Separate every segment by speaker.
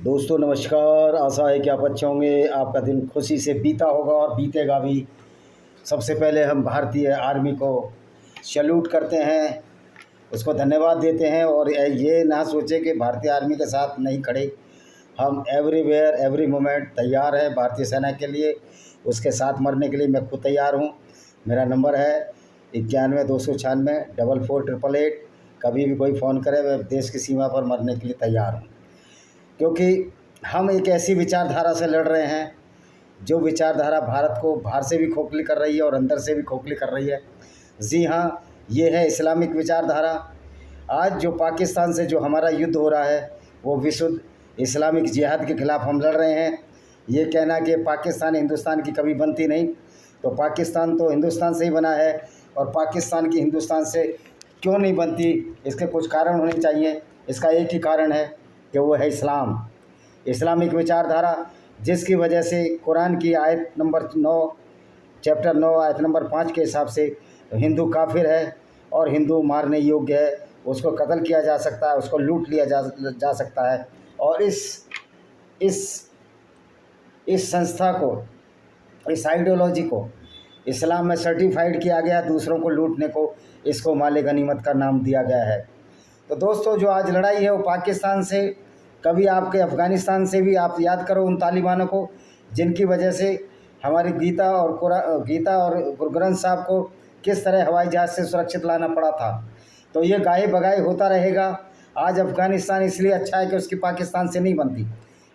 Speaker 1: दोस्तों नमस्कार। आशा है कि आप अच्छे होंगे, आपका दिन खुशी से बीता होगा और बीतेगा भी। सबसे पहले हम भारतीय आर्मी को सैल्यूट करते हैं, उसको धन्यवाद देते हैं और ये ना सोचें कि भारतीय आर्मी के साथ नहीं खड़े। हम एवरीवेयर एवरी मोमेंट तैयार है भारतीय सेना के लिए, उसके साथ मरने के लिए मैं खुद तैयार हूँ। मेरा नंबर है 91-296-4488। कभी भी कोई फ़ोन करे, मैं देश की सीमा पर मरने के लिए तैयार हूँ, क्योंकि हम एक ऐसी विचारधारा से लड़ रहे हैं जो विचारधारा भारत को बाहर से भी खोखली कर रही है और अंदर से भी खोखली कर रही है। जी हाँ, ये है इस्लामिक विचारधारा। आज जो पाकिस्तान से जो हमारा युद्ध हो रहा है वो विशुद्ध इस्लामिक जिहाद के ख़िलाफ़ हम लड़ रहे हैं। ये कहना कि पाकिस्तान हिंदुस्तान की कभी बनती नहीं, तो पाकिस्तान तो हिंदुस्तान से ही बना है और पाकिस्तान की हिंदुस्तान से क्यों नहीं बनती, इसके कुछ कारण होने चाहिए। इसका एक ही कारण है कि वो है इस्लाम, इस्लामिक विचारधारा, जिसकी वजह से कुरान की आयत नंबर 9 चैप्टर 9 आयत नंबर 5 के हिसाब से हिंदू काफिर है और हिंदू मारने योग्य है, उसको कत्ल किया जा सकता है, उसको लूट लिया जा सकता है। और इस संस्था को, इस आइडियोलॉजी को इस्लाम में सर्टिफाइड किया गया, दूसरों को लूटने को इसको माले गनीमत का नाम दिया गया है। तो दोस्तों, जो आज लड़ाई है वो पाकिस्तान से, कभी आपके अफ़गानिस्तान से भी। आप याद करो उन तालिबानों को जिनकी वजह से हमारी गीता और गुरु ग्रंथ साहब को किस तरह हवाई जहाज़ से सुरक्षित लाना पड़ा था। तो ये गाहे बगाए होता रहेगा। आज अफ़गानिस्तान इसलिए अच्छा है कि उसकी पाकिस्तान से नहीं बनती,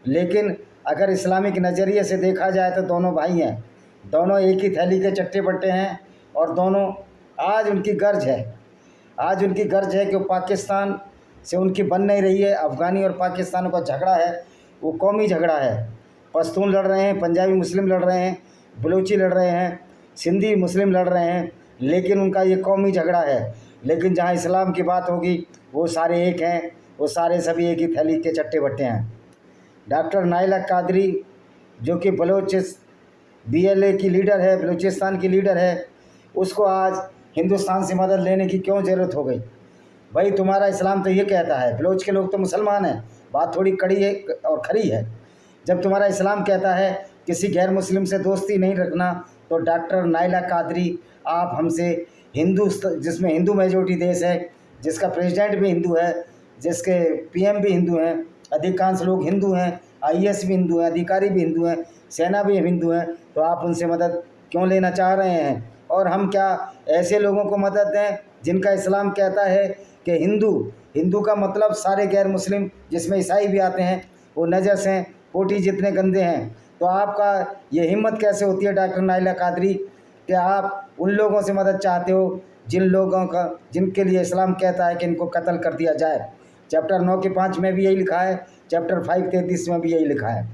Speaker 1: लेकिन अगर इस्लामिक नज़रिए से देखा जाए तो दोनों भाई हैं, दोनों एक ही थैली के चट्टे बट्टे हैं और दोनों आज उनकी गर्ज है कि पाकिस्तान से उनकी बन नहीं रही है। अफ़गानी और पाकिस्तान का झगड़ा है, वो कौमी झगड़ा है। पश्तून लड़ रहे हैं, पंजाबी मुस्लिम लड़ रहे हैं, बलूची लड़ रहे हैं, सिंधी मुस्लिम लड़ रहे हैं, लेकिन उनका ये कौमी झगड़ा है। लेकिन जहाँ इस्लाम की बात होगी वो सारे एक हैं, वो सारे सभी एक ही थैली के चट्टे बट्टे हैं। डॉक्टर नाइला कादरी जो कि BLA की लीडर है, बलूचिस्तान की लीडर है, उसको आज हिंदुस्तान से मदद लेने की क्यों ज़रूरत हो गई? भाई, तुम्हारा इस्लाम तो ये कहता है, बलोच के लोग तो मुसलमान हैं, बात थोड़ी कड़ी है और खरी है। जब तुम्हारा इस्लाम कहता है किसी गैर मुस्लिम से दोस्ती नहीं रखना, तो डॉक्टर नाइला कादरी, आप हमसे जिसमें हिंदू मेजोरिटी देश है, जिसका प्रेसिडेंट भी हिंदू है, जिसके PM भी हिंदू हैं, अधिकांश लोग हिंदू हैं, IAS भी हिंदू हैं, अधिकारी भी हिंदू हैं, सेना भी हिंदू हैं, तो आप उनसे मदद क्यों लेना चाह रहे हैं? और हम क्या ऐसे लोगों को मदद दें जिनका इस्लाम कहता है कि हिंदू का मतलब सारे गैर मुस्लिम, जिसमें ईसाई भी आते हैं, वो नजस हैं, पोटी जितने गंदे हैं। तो आपका ये हिम्मत कैसे होती है डॉक्टर नाइला कादरी कि आप उन लोगों से मदद चाहते हो जिनके लिए इस्लाम कहता है कि इनको कत्ल कर दिया जाए। चैप्टर 9 के 5 में भी यही लिखा है, चैप्टर 5 33 में भी यही लिखा है।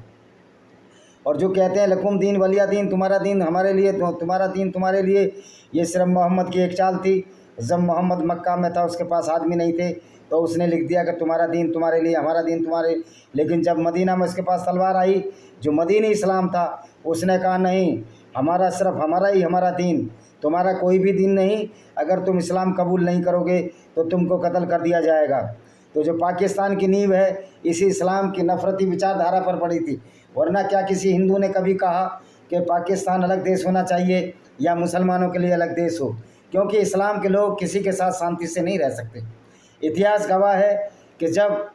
Speaker 1: और जो कहते हैं लकुम दीन वलिया दीन, तुम्हारा दीन हमारे लिए, तुम्हारा दीन तुम्हारे लिए, ये सिर्फ मोहम्मद की एक चाल थी। जब मोहम्मद मक्का में था, उसके पास आदमी नहीं थे, तो उसने लिख दिया कि तुम्हारा दीन तुम्हारे लिए, हमारा दीन तुम्हारे। लेकिन जब मदीना में उसके पास तलवार आई, जो मदीनी इस्लाम था, उसने कहा नहीं, हमारा सिर्फ हमारा दीन, तुम्हारा कोई भी दीन नहीं। अगर तुम इस्लाम कबूल नहीं करोगे तो तुमको कत्ल कर दिया जाएगा। तो जो पाकिस्तान की नींव है इसी इस्लाम की नफरती विचारधारा पर पड़ी थी। वरना क्या किसी हिंदू ने कभी कहा कि पाकिस्तान अलग देश होना चाहिए या मुसलमानों के लिए अलग देश हो? क्योंकि इस्लाम के लोग किसी के साथ शांति से नहीं रह सकते। इतिहास गवाह है कि जब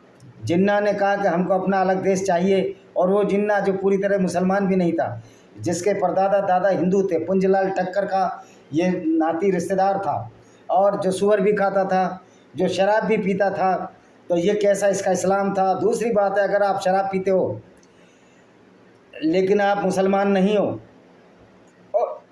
Speaker 1: जिन्ना ने कहा कि हमको अपना अलग देश चाहिए, और वो जिन्ना जो पूरी तरह मुसलमान भी नहीं था, जिसके परदादा दादा हिंदू थे, पुंजलाल टक्कर का ये नाती रिश्तेदार था, और जो सुअर भी खाता था, जो शराब भी पीता था, तो ये कैसा इसका इस्लाम था? दूसरी बात है, अगर आप शराब पीते हो लेकिन आप मुसलमान नहीं हो और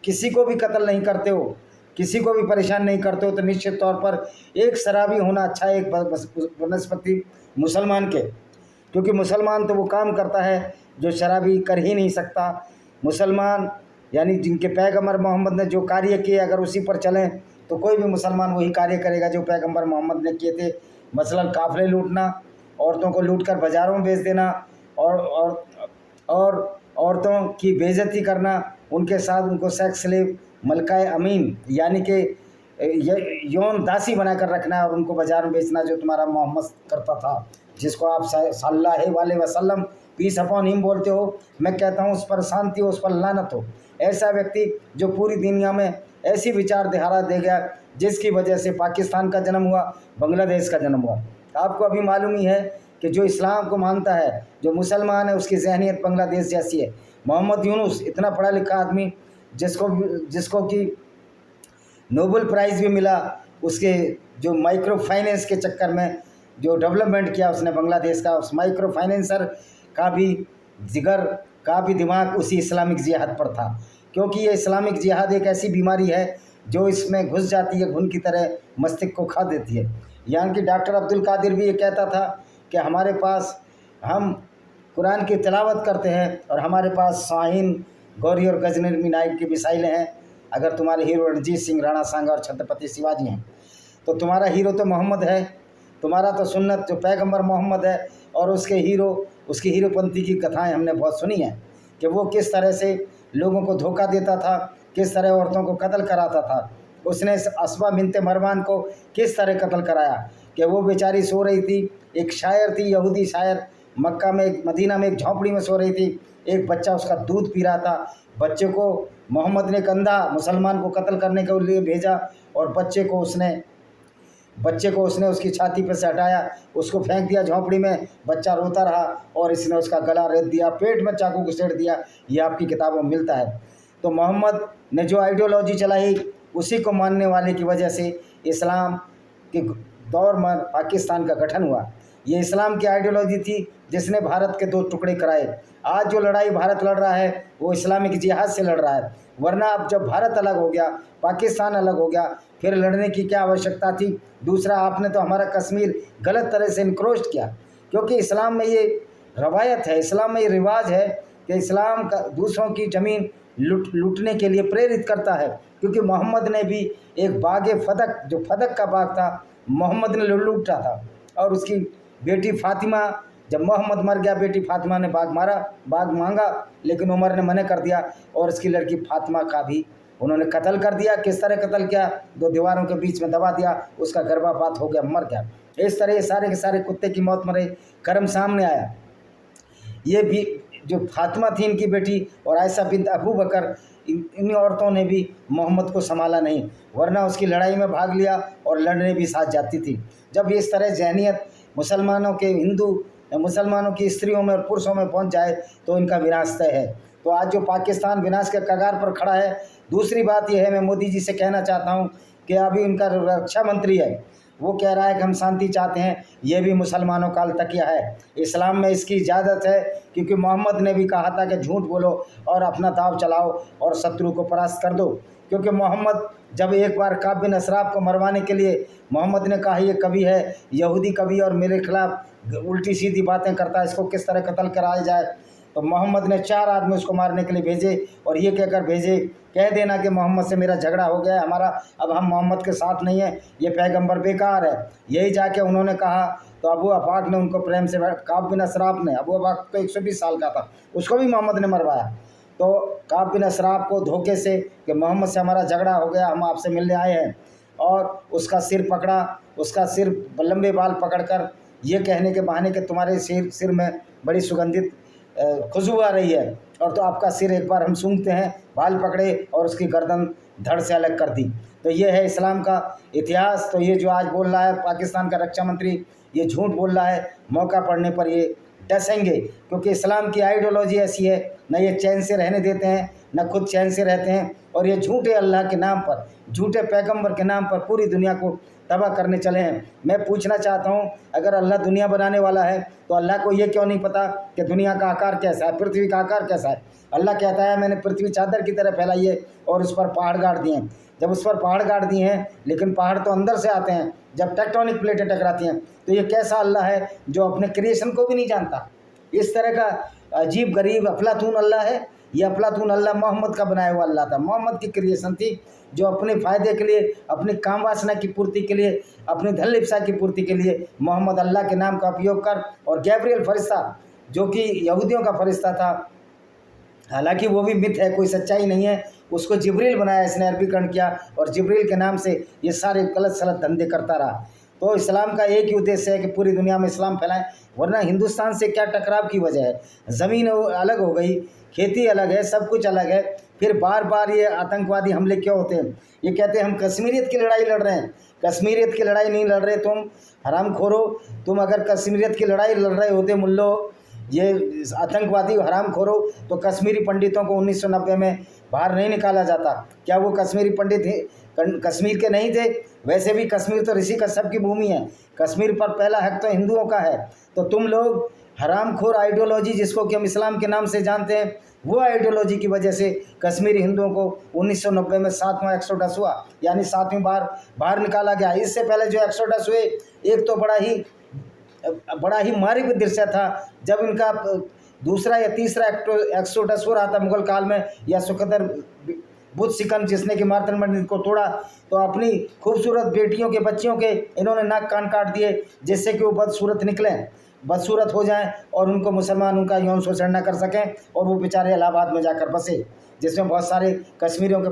Speaker 1: किसी को भी कत्ल नहीं करते हो, किसी को भी परेशान नहीं करते हो, तो निश्चित तौर पर एक शराबी होना अच्छा है एक बनस्पति मुसलमान के। क्योंकि मुसलमान तो वो काम करता है जो शराबी कर ही नहीं सकता। मुसलमान यानी जिनके पैगंबर मोहम्मद ने जो कार्य किए, अगर उसी पर चलें तो कोई भी मुसलमान वही कार्य करेगा जो पैगंबर मोहम्मद ने किए थे। मसलन काफ़िले लूटना, औरतों को लूटकर बाज़ारों में बेच देना, और औरतों की बेइज्जती करना, उनके साथ उनको सेक्स स्लेव, मलकाए अमीन यानी कि यौन दासी बनाकर रखना और उनको बाज़ार में बेचना, जो तुम्हारा मोहम्मद करता था। जिसको आप सल्लल्लाहु अलैहि वसल्लम पीस अपॉन हिम बोलते हो, मैं कहता हूँ उस पर शांति हो, उस पर लानत हो। ऐसा व्यक्ति जो पूरी दुनिया में ऐसी विचारधारा दे गया जिसकी वजह से पाकिस्तान का जन्म हुआ, बांग्लादेश का जन्म हुआ। आपको अभी मालूम ही है कि जो इस्लाम को मानता है, जो मुसलमान है, उसकी जहनीत बांग्लादेश जैसी है। मोहम्मद यूनुस इतना पढ़ा लिखा आदमी जिसको कि नोबेल प्राइज़ भी मिला, उसके जो माइक्रो फाइनेंस के चक्कर में जो डेवलपमेंट किया उसने बांग्लादेश का, उस माइक्रो फाइनेंसर का भी जिगर का भी दिमाग उसी इस्लामिक जिहाद पर था। क्योंकि ये इस्लामिक जिहाद एक ऐसी बीमारी है जो इसमें घुस जाती है, घुन की तरह मस्तिष्क को खा देती है। यहाँ की डॉक्टर अब्दुल कादिर भी ये कहता था कि हमारे पास, हम कुरान की तिलावत करते हैं और हमारे पास शाहीन, गौरी और गजनवी नायक की मिसाइलें हैं। अगर तुम्हारे हीरो रणजीत सिंह, राणा सांगा और छत्रपति शिवाजी हैं तो तुम्हारा हीरो तो मोहम्मद है। तुम्हारा तो सुन्नत जो पैगंबर मोहम्मद है, और उसकी हीरोपंथी की कथाएं हमने बहुत सुनी हैं कि वो किस तरह से लोगों को धोखा देता था, किस तरह औरतों को कत्ल कराता था। उसने अस्मा बिनते मरवान को किस तरह कत्ल कराया कि वो बेचारी सो रही थी, एक शायर थी, यहूदी शायर, मक्का में, मदीना में एक झोंपड़ी में सो रही थी। एक बच्चा उसका दूध पी रहा था। बच्चे को मोहम्मद ने एक अंधा मुसलमान को कत्ल करने के लिए भेजा और बच्चे को उसने उसकी छाती पर से हटाया, उसको फेंक दिया झोंपड़ी में। बच्चा रोता रहा और इसने उसका गला रेत दिया, पेट में चाकू घुसेड़ दिया। ये आपकी किताबों में मिलता है। तो मोहम्मद ने जो आइडियोलॉजी चलाई उसी को मानने वाले की वजह से इस्लाम के दौर में पाकिस्तान का गठन हुआ। ये इस्लाम की आइडियोलॉजी थी जिसने भारत के दो टुकड़े कराए। आज जो लड़ाई भारत लड़ रहा है वो इस्लामिक जिहाद से लड़ रहा है, वरना अब जब भारत अलग हो गया, पाकिस्तान अलग हो गया, फिर लड़ने की क्या आवश्यकता थी। दूसरा, आपने तो हमारा कश्मीर गलत तरह से इनक्रोच किया, क्योंकि इस्लाम में ये रवायत है, इस्लाम में ये रिवाज है कि इस्लाम का दूसरों की ज़मीन लूटने के लिए प्रेरित करता है। क्योंकि मोहम्मद ने भी एक बाग फदक, जो फदक का बाग था, मोहम्मद ने लूटा था। और उसकी बेटी फातिमा, जब मोहम्मद मर गया, बेटी फातिमा ने बाग मांगा, लेकिन उमर ने मना कर दिया और उसकी लड़की फातिमा का भी उन्होंने कत्ल कर दिया। किस तरह कत्ल किया? दो दीवारों के बीच में दबा दिया, उसका गर्भपात हो गया, मर गया। इस तरह ये सारे के सारे कुत्ते की मौत मरे कर्म सामने आया। ये भी जो फातिमा थी इनकी बेटी, और आयशा बिन्त अबू बकर, इन औरतों ने भी मोहम्मद को संभाला नहीं, वरना उसकी लड़ाई में भाग लिया और लड़ने भी साथ जाती थी। जब इस तरह जहनीत मुसलमानों की स्त्रियों में और पुरुषों में पहुंच जाए तो इनका विनाश तय है। तो आज जो पाकिस्तान विनाश के कगार पर खड़ा है। दूसरी बात यह है, मैं मोदी जी से कहना चाहता हूं कि अभी उनका रक्षा मंत्री है, वो कह रहा है कि हम शांति चाहते हैं। ये भी मुसलमानों का अलतकिया है। इस्लाम में इसकी इजाज़त है, क्योंकि मोहम्मद ने भी कहा था कि झूठ बोलो और अपना दाव चलाओ और शत्रु को परास्त कर दो। क्योंकि मोहम्मद जब एक बार काब बिन असराफ को मरवाने के लिए मोहम्मद ने कहा ये कवि है, यहूदी कवि, और मेरे खिलाफ उल्टी सीधी बातें करता है, इसको किस तरह कत्ल कराया जाए, तो मोहम्मद ने 4 आदमी उसको मारने के लिए भेजे और ये कहकर भेजे, कह देना कि मोहम्मद से मेरा झगड़ा हो गया है हमारा, अब हम मोहम्मद के साथ नहीं हैं, ये पैगंबर बेकार है। यही जाके उन्होंने कहा तो अबू अफाक ने उनको प्रेम से, काब बिन असराफ ने, अबू अफाक तो 120 साल का था, उसको भी मोहम्मद ने मरवाया। तो काब बिन असराफ को धोखे से कि मोहम्मद से हमारा झगड़ा हो गया, हम आपसे मिलने आए हैं, और उसका सिर पकड़ा, उसका सिर लंबे बाल पकड़कर ये कहने के बहाने कि तुम्हारे सिर में बड़ी सुगंधित खुशबू आ रही है, और तो आपका सिर एक बार हम सूंघते हैं, बाल पकड़े और उसकी गर्दन धड़ से अलग कर दी। तो ये है इस्लाम का इतिहास। तो ये जो आज बोल रहा है पाकिस्तान का रक्षा मंत्री, ये झूठ बोल रहा है। मौका पड़ने पर ये डसेंगे, क्योंकि इस्लाम की आइडियोलॉजी ऐसी है, न ये चैन से रहने देते हैं, न खुद चैन से रहते हैं, और ये झूठे अल्लाह के नाम पर, झूठे पैगंबर के नाम पर पूरी दुनिया को तबाह करने चले हैं। मैं पूछना चाहता हूँ, अगर अल्लाह दुनिया बनाने वाला है तो अल्लाह को ये क्यों नहीं पता कि दुनिया का आकार कैसा है, पृथ्वी का आकार कैसा है? अल्लाह कहता है मैंने पृथ्वी चादर की तरह फैलाई है और उस पर पहाड़ गाड़ दिए हैं। जब उस पर पहाड़ गाड़ दिए हैं, लेकिन पहाड़ तो अंदर से आते हैं जब टेक्टोनिक प्लेटें टकराती हैं। तो ये कैसा अल्लाह है जो अपने क्रिएशन को भी नहीं जानता? इस तरह का अजीब गरीब अफलातून अल्लाह है। ये अफलातून अल्लाह मोहम्मद का बनाया हुआ अल्लाह था, मोहम्मद की क्रिएशन थी, जो अपने फ़ायदे के लिए, अपनी काम वासना की पूर्ति के लिए, अपनी धन लिप्सा की पूर्ति के लिए मोहम्मद अल्लाह के नाम का उपयोग कर, और गैब्रियल फरिश्ता जो कि यहूदियों का फरिश्ता था, हालांकि वो भी मिथ है, कोई सच्चाई नहीं है, उसको जिब्रील बनाया, इसने अरबीकरण किया और जिब्रील के नाम से ये सारे गलत सलत धंधे करता रहा। तो इस्लाम का एक ही उद्देश्य है कि पूरी दुनिया में इस्लाम फैलाएं, वरना हिंदुस्तान से क्या टकराव की वजह है? ज़मीन अलग हो गई, खेती अलग है, सब कुछ अलग है, फिर बार बार ये आतंकवादी हमले क्यों होते हैं? ये कहते हैं हम कश्मीरियत की लड़ाई लड़ रहे हैं। कश्मीरियत की लड़ाई नहीं लड़ रहे तुम, हरामखोरो। तुम अगर कश्मीरियत की लड़ाई लड़ रहे होते मुल्लो, ये आतंकवादी हरामखोरो, तो कश्मीरी पंडितों को 1990 में बाहर नहीं निकाला जाता। क्या वो कश्मीरी पंडित कश्मीर के नहीं थे? वैसे भी कश्मीर तो ऋषि कश्यप की भूमि है, कश्मीर पर पहला हक तो हिंदुओं का है। तो तुम लोग हरामखोर आइडियोलॉजी, जिसको कि हम इस्लाम के नाम से जानते हैं, वो आइडियोलॉजी की वजह से कश्मीरी हिंदुओं को 1990 में 7वां एक्सोडस हुआ, यानी 7वीं बार बाहर निकाला गया। इससे पहले जो एक्सोडस हुए, एक तो बड़ा ही मार्मिक दृश्य था जब इनका दूसरा या तीसरा एक्सोडस हो रहा था मुगल काल में, या सुखदर बुद्ध सिकंद जिसने कि मार्तंड मंदिर को तोड़ा, तो अपनी खूबसूरत बेटियों के बच्चियों के इन्होंने नाक कान काट दिए, जिससे कि वो बदसूरत निकलें, बदसूरत हो जाएं और उनको मुसलमान उनका यौन शोषण न कर सकें, और वो बेचारे इलाहाबाद में जाकर बसे, जिसमें बहुत सारे कश्मीरियों के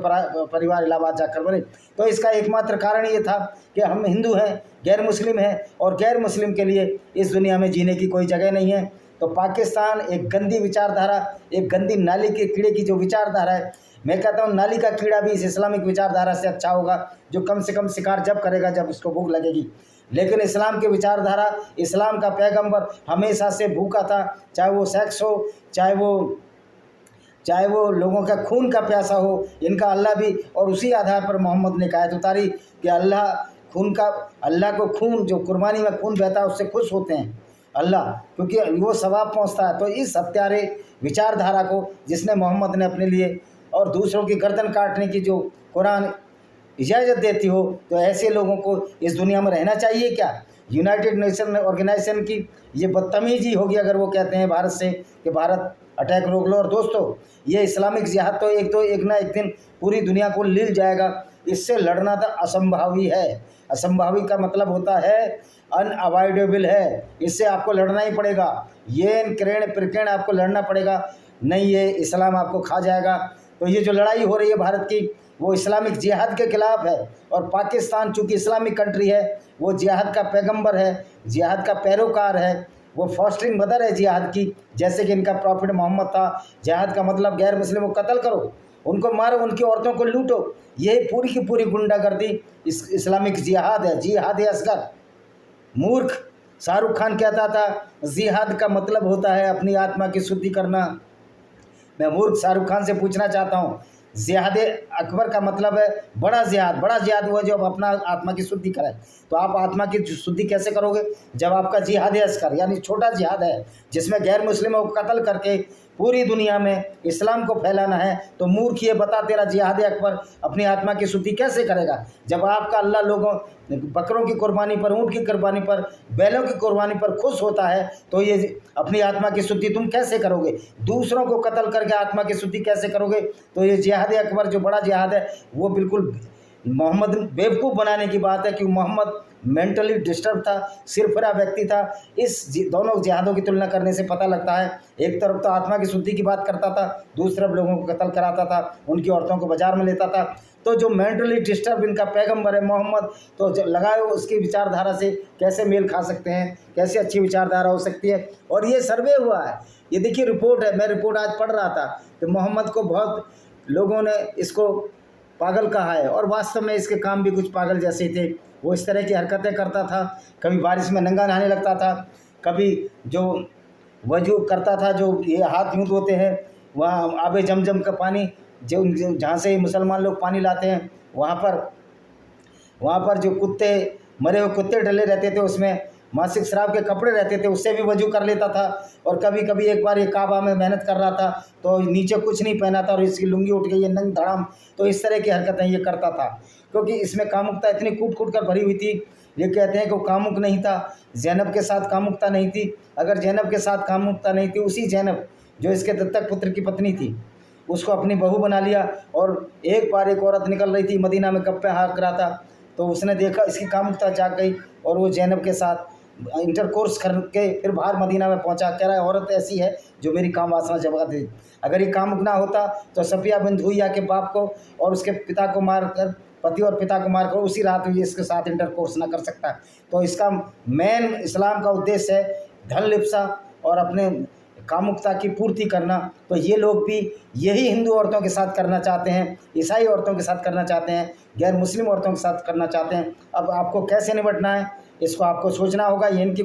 Speaker 1: परिवार इलाहाबाद जाकर बने। तो इसका एकमात्र कारण ये था कि हम हिंदू हैं, गैर मुस्लिम हैं, और गैर मुस्लिम के लिए इस दुनिया में जीने की कोई जगह नहीं है। तो पाकिस्तान एक गंदी विचारधारा, एक गंदी नाली के कीड़े की जो विचारधारा है, मैं कहता हूँ नाली का कीड़ा भी इस इस्लामिक विचारधारा से अच्छा होगा, जो कम से कम शिकार जब करेगा जब उसको भूख लगेगी। लेकिन इस्लाम की विचारधारा, इस्लाम का पैगंबर हमेशा से भूखा था, चाहे वो सेक्स हो, चाहे वो लोगों का खून का प्यासा हो, इनका अल्लाह भी, और उसी आधार पर मोहम्मद ने कहा उतारी कि अल्लाह को खून, जो कुर्बानी में खून बहता है उससे खुश होते हैं अल्लाह, क्योंकि वो सवाब पहुंचता है। तो इस हत्यारे विचारधारा को जिसने मोहम्मद ने अपने लिए और दूसरों की गर्दन काटने की जो कुरान इजाज़त देती हो, तो ऐसे लोगों को इस दुनिया में रहना चाहिए क्या? यूनाइटेड नेशन ऑर्गेनाइजेशन की ये बदतमीजी होगी अगर वो कहते हैं भारत से कि भारत अटैक रोक लो। और दोस्तों, ये इस्लामिक जिहाद तो एक ना एक दिन पूरी दुनिया को लील जाएगा। इससे लड़ना तो असंभावी है। असंभावी का मतलब होता है अनअवॉइडेबल है, इससे आपको लड़ना ही पड़ेगा। ये किरण प्रकरण आपको लड़ना पड़ेगा, नहीं ये इस्लाम आपको खा जाएगा। तो ये जो लड़ाई हो रही है भारत की, वो इस्लामिक जिहाद के खिलाफ है। और पाकिस्तान चूँकि इस्लामिक कंट्री है, वो जिहाद का पैगंबर है, जिहाद का पैरोकार है, वो फॉस्टरिंग मदर है जिहाद की। जैसे कि इनका प्रॉफिट मोहम्मद था। जिहाद का मतलब गैर मुस्लिमों को कत्ल करो, उनको मारो, उनकी औरतों को लूटो। ये पूरी की पूरी गुंडागर्दी इस्लामिक जिहाद है, जिहाद असगर। मूर्ख शाहरुख खान कहता था जिहाद का मतलब होता है अपनी आत्मा की शुद्धि करना। मैं मूर्ख शाहरुख खान से पूछना चाहता हूँ, जिहाद अकबर का मतलब है बड़ा जिहाद हुआ जो अपना आत्मा की शुद्धि करे। तो आप आत्मा की शुद्धि कैसे करोगे जब आपका जिहाद असगर यानी छोटा जिहाद है, जिसमें गैर मुस्लिमों को कत्ल करके पूरी दुनिया में इस्लाम को फैलाना है? तो मूर्ख ये बता, तेरा जिहाद अकबर अपनी आत्मा की शुद्धि कैसे करेगा जब आपका अल्लाह लोगों बकरों की कुर्बानी पर, ऊँट की कुर्बानी पर, बैलों की कुर्बानी पर खुश होता है? तो ये अपनी आत्मा की शुद्धि तुम कैसे करोगे? दूसरों को कत्ल करके आत्मा की शुद्धि कैसे करोगे? तो ये जिहाद अकबर जो बड़ा जिहाद है, वो बिल्कुल मोहम्मद बेवकूफ़ बनाने की बात है कि मोहम्मद मेंटली डिस्टर्ब था, सिरफिरा व्यक्ति था। दोनों जिहादों की तुलना करने से पता लगता है, एक तरफ तो आत्मा की शुद्धि की बात करता था, दूसरी तरफ लोगों को कत्ल कराता था, उनकी औरतों को बाजार में लेता था। तो जो मेंटली डिस्टर्ब इनका पैगंबर है मोहम्मद, तो लगाए उसकी विचारधारा से कैसे मेल खा सकते हैं, कैसे अच्छी विचारधारा हो सकती है? और ये सर्वे हुआ है, ये देखिए रिपोर्ट है, मैं रिपोर्ट आज पढ़ रहा था कि मोहम्मद को बहुत लोगों ने इसको पागल कहा है, और वास्तव में इसके काम भी कुछ पागल जैसे थे। वो इस तरह की हरकतें करता था, कभी बारिश में नंगा नहाने लगता था, कभी जो वजू करता था, जो ये हाथ यूँ धोते हैं, वहाँ आबे जमजम का पानी जो जहाँ से मुसलमान लोग पानी लाते हैं, वहाँ पर जो कुत्ते, मरे हुए कुत्ते डले रहते थे, उसमें मासिक शराब के कपड़े रहते थे, उससे भी वजू कर लेता था। और कभी कभी एक बार ये काबा में मेहनत कर रहा था तो नीचे कुछ नहीं पहना था और इसकी लुंगी उठ गई, ये नंग धड़ाम। तो इस तरह की हरकतें ये करता था, क्योंकि इसमें कामुकता इतनी कूट कूट कर भरी हुई थी। ये कहते हैं कि वो कामुक नहीं था, ज़ैनब के साथ कामुकता नहीं थी। अगर ज़ैनब के साथ कामुकता नहीं थी, उसी ज़ैनब जो इसके दत्तक पुत्र की पत्नी थी, उसको अपनी बहू बना लिया। और एक बार एक औरत निकल रही थी, मदीना में गप्पे हाँक रहा था, तो उसने देखा, इसकी कामुकता जाग गई और वो ज़ैनब के साथ इंटरकोर्स करके फिर बाहर मदीना में पहुंचा। कह रहा है औरत ऐसी है जो मेरी काम वासना जगा देती। अगर ये कामुक ना होता तो सफिया बिन हुइया के बाप को और उसके पिता को मार कर पति और पिता को मार कर उसी रात में इसके साथ इंटरकोर्स ना कर सकता। तो इसका मेन इस्लाम का उद्देश्य है धन लिप्सा और अपने कामुकता की पूर्ति करना। तो ये लोग भी यही हिंदू औरतों के साथ करना चाहते हैं, ईसाई औरतों के साथ करना चाहते हैं, गैर मुस्लिम औरतों के साथ करना चाहते हैं। अब आपको कैसे निपटना है इसको आपको सोचना होगा। ये इनकी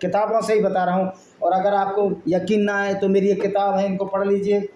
Speaker 1: किताबों से ही बता रहा हूँ। और अगर आपको यकीन ना आए तो मेरी ये किताब है, इनको पढ़ लीजिए,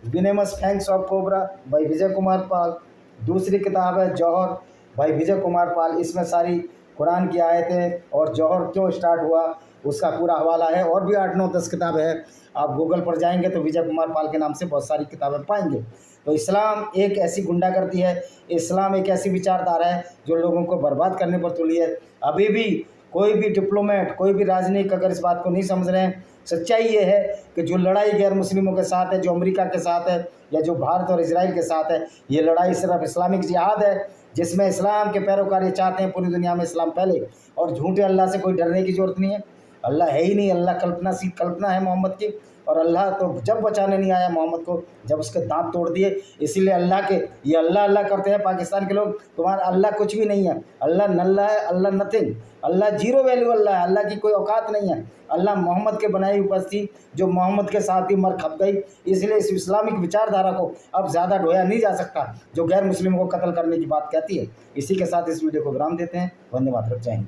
Speaker 1: विनेमस फैंग्स ऑफ कोबरा भाई विजय कुमार पाल। दूसरी किताब है जौहर भाई विजय कुमार पाल। इसमें सारी कुरान की आयतें और जौहर क्यों स्टार्ट हुआ उसका पूरा हवाला है। और भी 8 9 10 किताबें हैं। आप गूगल पर जाएंगे तो विजय कुमार पाल के नाम से बहुत सारी किताबें पाएंगे। तो इस्लाम एक ऐसी गुंडागर्दी है, इस्लाम एक ऐसी विचारधारा है जो लोगों को बर्बाद करने पर तुली है। अभी भी कोई भी डिप्लोमेट, कोई भी राजनीतिक अगर इस बात को नहीं समझ रहे हैं, सच्चाई ये है कि जो लड़ाई गैर मुस्लिमों के साथ है, जो अमेरिका के साथ है या जो भारत और इजराइल के साथ है, ये लड़ाई सिर्फ इस्लामिक जिहाद है जिसमें इस्लाम के पैरोकार ये चाहते हैं पूरी दुनिया में इस्लाम फैले। और झूठे अल्लाह से कोई डरने की ज़रूरत नहीं है। अल्लाह है ही नहीं, अल्लाह कल्पना है मोहम्मद की। और अल्लाह तो जब बचाने नहीं आया मोहम्मद को, जब उसके दांत तोड़ दिए। इसीलिए अल्लाह के ये अल्लाह अल्लाह करते हैं पाकिस्तान के लोग। तुम्हारा अल्लाह कुछ भी नहीं है, अल्लाह नल्ला है, अल्लाह नथिंग, अल्लाह जीरो वैल्यू अल्लाह है, अल्लाह की कोई औकात नहीं है। अल्लाह मोहम्मद के बनाई उपज थी जो मोहम्मद के साथ ही मर खप गई। इसलिए इस इस्लामिक विचारधारा को अब ज़्यादा ढोया नहीं जा सकता जो गैर मुस्लिमों को कत्ल करने की बात कहती है। इसी के साथ इस वीडियो को विराम देते हैं। धन्यवाद। जय हिंद।